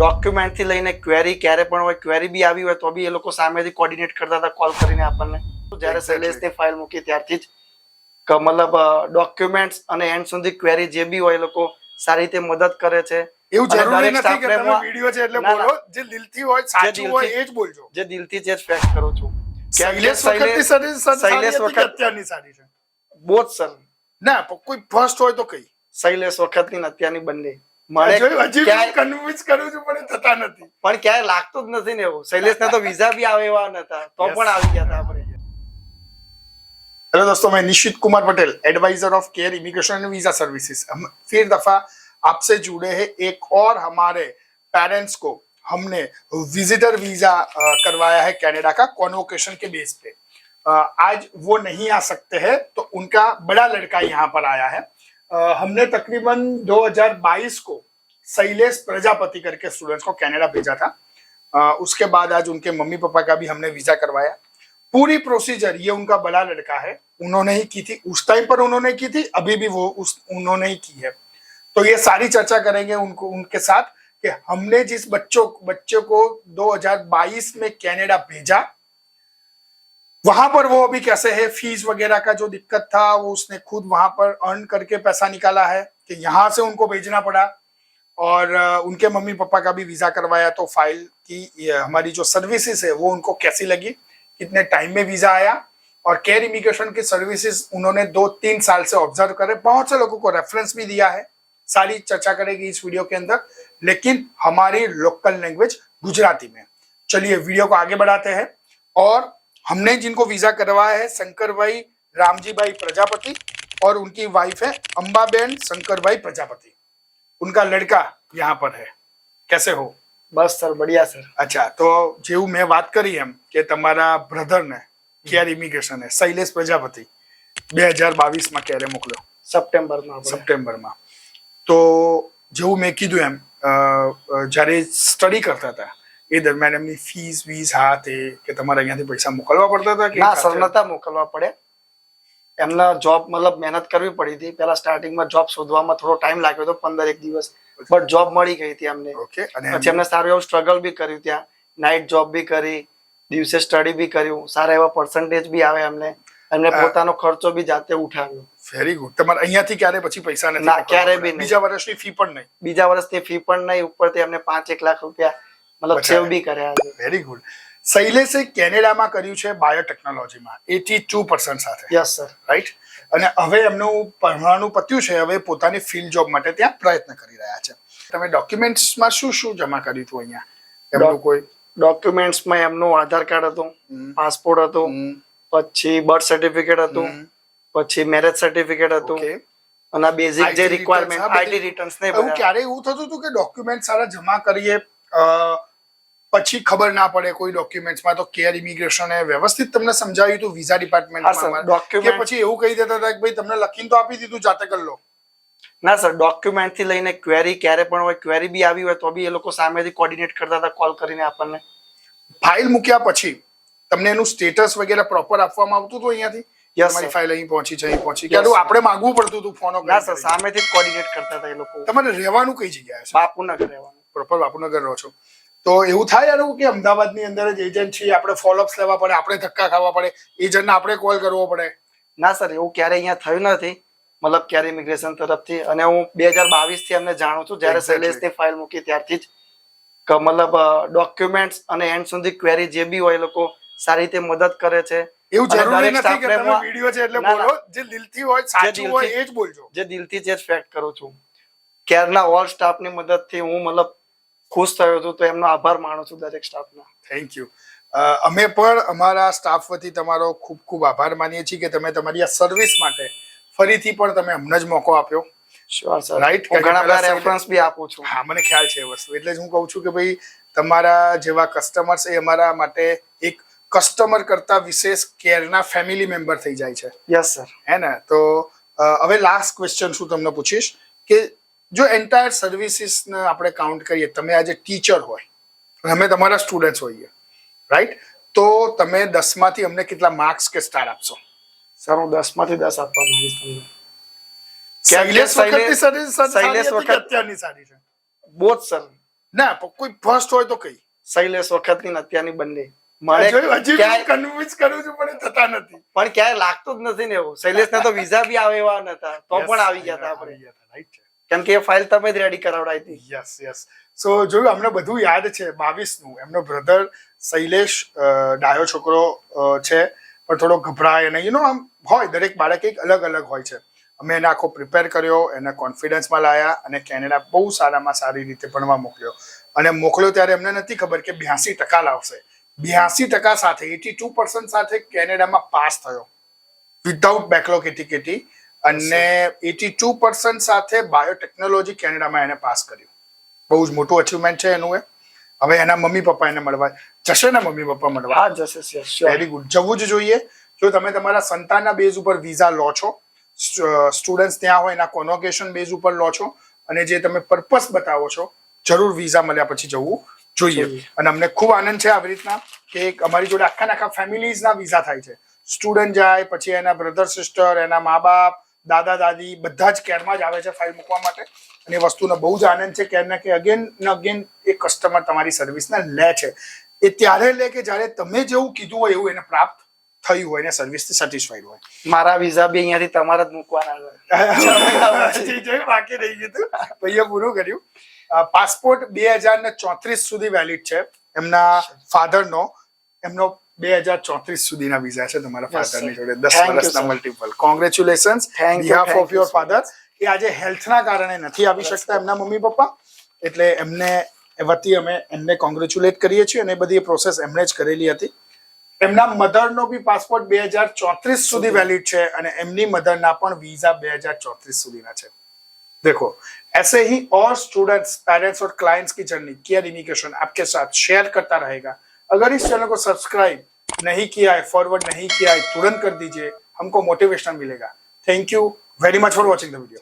Document થી લઈને query ક્યારે પણ હોય, ક્વેરી બી આવી હોય તો બી એ લોકો સામેથી કોર્ડિનેટ કરતા હતા કોલ કરીને આપણને. જ્યારે શૈલેષની ફાઇલ મૂકી ત્યારથી જ મતલબ ડોક્યુમેન્ટ્સ અને એન્ડ સુધી ક્વેરી જે બી હોય એ લોકો સારી રીતે મદદ કરે છે. એવું જરૂરી નથી કે તમે વિડિયો છે એટલે બોલો, જે દિલથી હોય સાચું હોય એ જ બોલજો. જે દિલથી જે ફેક્ટ કરું છું. શૈલેષ વખતની શૈલેષ વખત અત્યારની સારી છે બહુ જ સર. ના કોઈ ફર્સ્ટ હોય તો કઈ શૈલેષ વખતની ને અત્યારની બંને મને હજી કન્વિન્સ કરું છું પણ થતા નથી. પણ ક્યારે લાગતું જ નથી ને એવું. શૈલેષને તો વિઝા બી આવે એવા નતા તો પણ આવી ગયા હતા આપણે. हेलो दोस्तों, मैं Nishit Kumar Patel, advisor of Care Immigration and Visa Services. हम फिर दफा आपसे जुड़े हैं एक और हमारे पेरेंट्स को हमने विजिटर वीजा करवाया है कनाडा का कॉन्वोकेशन के बेस पे। आज वो नहीं आ सकते हैं तो उनका बड़ा लड़का यहाँ पर आया है। हमने तकरीबन 2022 को शैलेष प्रजापति करके स्टूडेंट्स को कनाडा भेजा था। उसके बाद आज उनके मम्मी पापा का भी हमने वीजा करवाया। पूरी प्रोसीजर ये उनका बड़ा लड़का है, उन्होंने ही की थी। उस टाइम पर उन्होंने की थी, अभी भी वो उन्होंने ही की है। तो ये सारी चर्चा करेंगे उनके साथ कि हमने जिस बच्चे को 2022 में कनाडा भेजा, वहां पर वो अभी कैसे है, फीस वगैरह का जो दिक्कत था वो उसने खुद वहां पर अर्न करके पैसा निकाला है कि यहाँ से उनको भेजना पड़ा। और उनके मम्मी पापा का भी वीजा करवाया। तो फाइल की हमारी जो सर्विसेज है वो उनको कैसी लगी, कितने टाइम में वीजा आया, और केयर इमिग्रेशन की सर्विसेज उन्होंने 2-3 साल से ऑब्जर्व करे, बहुत से लोगों को रेफरेंस भी दिया है। सारी चर्चा करेगी इस वीडियो के अंदर, लेकिन हमारी लोकल लैंग्वेज गुजराती में। चलिए वीडियो को आगे बढ़ाते हैं। और हमने जिनको वीजा करवाया है, शंकर भाई रामजी भाई प्रजापति और उनकी वाइफ है अंबाबेन शंकर भाई प्रजापति। उनका लड़का यहाँ पर है। कैसे हो? बस सर, बढ़िया सर। अच्छा, तो जेव मैं बात करी एम के तमारा ब्रदर ने केयर इमिग्रेशन है शैलेष प्रजापति 2022 में क्યારે મોકલ્યો? સપ્ટેમ્બરમાં। તો જેવું મેં કીધું એમ જ્યારે સ્ટડી કરતા હતા એ દરમિયાન એમની ફીસ વીસ હાથે કે તમારે અહીંયાથી પૈસા મોકલવા પડતા હતા કે ના સર, નતા મોકલવા પડે। એમના જોબ મતલબ મહેનત કરવી પડી હતી। પહેલા સ્ટાર્ટિંગમાં જોબ શોધવામાં થોડો ટાઈમ લાગ્યો હતો, 15 દિવસ, બટ જોબ મળી ગઈ હતી અમને। ઓકે, અને પછી એમને સારું એવું સ્ટ્રગલ બી કર્યું, ત્યાં નાઇટ જોબ બી કરી, દિવસે સ્ટડી બી કર્યું, સારા એવા પર્સન્ટેજ બી આવે એમને, અને પોતાનો ખર્ચો બી જાતે ઉઠાવ્યો। Very good. તમારે અહીંયાથી ક્યારે પછી પૈસા નથી? ના, ક્યારે બી નહીં। બીજા વર્ષની ફી પણ નહીં? બીજા વર્ષની ફી પણ નહીં, ઉપરથી એમને 5-1 લાખ રૂપિયા મતલબ સેવ બી કર્યા છે। Very good. શૈલેષે કેનેડામાં કર્યું છે બાયોટેકનોલોજીમાં 82% સાથે। Yes sir, right. અને હવે એમનું ભણવાનું પત્યું છે, હવે પોતાની ફિલ્ડ જોબ માટે ત્યાં પ્રયત્ન કરી રહ્યા છે। તમે ડોક્યુમેન્ટ્સમાં શું શું જમા કર્યું હતું અહીંયા? એમનું કોઈ ડોક્યુમેન્ટ્સમાં એમનું આધાર કાર્ડ હતું, પાસપોર્ટ હતો, પછી બર્થ સર્ટિફિકેટ હતું, પછી મેરેજ સર્ટિફિકેટ હતું, અને બેઝિક જે રિક્વાયરમેન્ટ આઈટી રિટર્ન્સ ને એવું ક્યારે એવું થતું હતું કે ડોક્યુમેન્ટ સારા જમા કરીએ પછી ખબર ના પડે કોઈ ડોક્યુમેન્ટ્સમાં? તો કેર ઇમિગ્રેશને વ્યવસ્થિત તમને સમજાવ્યું હતું વિઝા ડિપાર્ટમેન્ટમાં કે પછી એવું કહી દેતા હતા કે ભાઈ તમને લખીને તો આપી દીધું, જાતે કરી લો? ના સર, ડોક્યુમેન્ટ થી લઈને ક્વેરી ક્યારે પણ હોય, ક્વેરી બી આવી હોય તો બી એ લોકો સામેથી કોર્ડિનેટ કરતા હતા કોલ કરીને આપણને। ફાઇલ મૂક્યા પછી તમને એનું સ્ટેટસ વગેરે પ્રોપર આપવામાં આવતું હતું અહીંયાથી? તમારી ફાઇલ અહીં પહોંચી છે, અહીં પહોંચી, કે આપણે માંગવું પડતું હતું ફોન? ના સર, સામેથી જ કોર્ડિનેટ કરતા હતા એ લોકો। તમારે રહેવાનું કઈ જગ્યાએ છે? બાપુનગર રહેવાનું। પ્રોપર બાપુનગર રહો છો? તો એવું થાય યાર કે અમદાવાદની અંદર જ એજન્ટ છે, આપણે ફોલોઅપ્સ લેવા પડે, આપણે ધક્કા ખાવા પડે, એજન્ટને આપણે કોલ કરવો પડે? ના સર, એવું ક્યારે અહીંયા થયું નથી, મતલબ કેર ઇમિગ્રેશન તરફથી। અને હું 2022 થી અમને જાણું છું, જ્યારે શૈલેષની ફાઇલ મૂકી ત્યારથી જ મતલબ ડોક્યુમેન્ટ્સ અને એન્ડ સુધી ક્વેરી જે બી હોય એ લોકો સારી રીતે મદદ કરે છે। એવું જરૂરી નથી કે તમે વિડિયો છે એટલે બોલો, જે દિલથી હોય સાચું હોય એ જ બોલજો। જે દિલથી જે ફેક્ટ કરું છું। કેરના ઓલ સ્ટાફની મદદથી હું મતલબ ખુશ થયો છું, તો એમનો આભાર માનું છું દરેક સ્ટાફનો। Thank you. અમે પણ અમારા સ્ટાફ વતી તમારો ખૂબ ખૂબ આભાર માનીએ છીએ કે તમે તમારી આ સર્વિસ માટે ફરીથી પણ તમે અમને જ મોકો આપ્યો। Sure sir, right. ઘણા બધા રેફરન્સ બી આપું છું। હા, મને ખ્યાલ છે એ વસ્તુ, એટલે જ હું કહું છું કે ભાઈ તમારા જેવા કસ્ટમર્સ એ અમારા માટે એક કસ્ટમર કરતા વિશેષ કેરના ફેમિલી મેમ્બર થઈ જાય છે। યસ સર, હે ને? તો હવે લાસ્ટ ક્વેશ્ચન શું તમને પૂછીશ કે જો એન્ટાયર સર્વિસીસને આપણે કાઉન્ટ કરીએ, તમે આજે ટીચર હોય, અમે તમારા સ્ટુડન્ટ્સ હોઈએ, રાઈટ? તો તમે 10 માંથી અમને કેટલા માર્ક્સ કે સ્ટાર આપશો? સર, હું 10 માંથી 10 આપવા માંગીશ તમને। શૈલેષ વખતની સર્વિસ અત્યારની સારી છે? બહુ જ સર। ના કોઈ ફર્સ્ટ હોય તો કઈ શૈલેષ વખતની ને અત્યારની બંને મને હજી ક્યાંય કન્વિન્સ કરું છું પણ થતા નથી. પણ ક્યાંય લાગતું જ નથી ને એવું. શૈલેષને તો વિઝા બી આવે એવા નતા તો પણ આવી ગયા હતા આપણે, રાઈટ છે. કેમ કે એ ફાઇલ તમે જ રેડી કરાવડાવી હતી. યસ સો જોયું અમને બધું યાદ છે 22 નું. એમનો બ્રધર શૈલેષ ડાયો છોકરો છે પણ થોડો ગભરાય અને આમ હોય, દરેક બાળક એક અલગ અલગ હોય છે. અમે એને આખો પ્રિપેર કર્યો, એને કોન્ફિડન્સમાં લાયા અને કેનેડા બહુ સારામાં સારી રીતે ભણવા મોકલ્યો. અને મોકલ્યો ત્યારે એમને નથી ખબર કે 82% લાવશે. 82% સાથે 82% સાથે કેનેડામાં પાસ થયો વિધાઉટ બેકલોગ એટીકેટી અને 82% સાથે બાયોટેકનોલોજી કેનેડામાં એને પાસ કર્યું. બહુ જ મોટું અચીવમેન્ટ છે એનું. હવે એના મમ્મી પપ્પા એને મળવા જશે ને, મમ્મી પપ્પા મળવા? હા જશે. વેરી ગુડ, જવું જ જોઈએ. જો તમે તમારા સંતાનના બેઝ ઉપર વિઝા લો છો, સ્ટુડન્ટ્સ ત્યાં હોય એના કોન્વોકેશન બેઝ ઉપર લો છો અને જે તમે પર્પસ બતાવો છો, જરૂર વિઝા મળ્યા પછી જવું જોઈએ. અને અમને ખૂબ આનંદ છે આવી રીતના કે અમારી જોડે આખા ફેમિલીઝના વિઝા થાય છે. સ્ટુડન્ટ જાય પછી એના બ્રધર સિસ્ટર, એના મા બાપ, દાદા દાદી બધા જ કેરમાં જ આવે છે ફાઇલ મૂકવા માટે. અને એ વસ્તુનો બહુ જ આનંદ છે કેરના કે અગેન ને અગેન એ કસ્ટમર તમારી સર્વિસને લે છે. એ ત્યારે લે કે જ્યારે તમે જેવું કીધું હોય એવું એને પ્રાપ્ત થયું હોય ને સર્વિસથી સેટિસ્ફાઈડ હોય. મારા વિઝા બી અહીંયાથી તમારા જ મૂકવાના છે. બાકી રહી ગયું ભાઈએ પૂરું કર્યું. પાસપોર્ટ 2034 સુધી વેલિડ છે એમના ફાધરનો. એમનો 2034 સુધીના વિઝા છે તમારા ફાધરની જોડે, 10 વર્ષના multiple. Congratulations behalf of your father. એ આજે હેલ્થના કારણે નથી આવી શકતા એમના મમ્મી પપ્પા, એટલે એમને વતી અમે એમને કોંગ્રેચ્યુલેટ કરીએ છીએ. અને બધી પ્રોસેસ એમણે જ કરેલી હતી. એમના મધરનો બી પાસપોર્ટ 2034 સુધી વેલિડ છે અને એમની મધરના પણ વિઝા 2034 સુધીના છે. देखो ऐसे ही और स्टूडेंट्स, पेरेंट्स और क्लाइंट्स की जर्नी केयर इमिग्रेशन आपके साथ शेयर करता रहेगा. अगर इस चैनल को सब्सक्राइब नहीं किया है, फॉरवर्ड नहीं किया है, तुरंत कर दीजिए. हमको मोटिवेशन मिलेगा. Thank you very much for watching the video.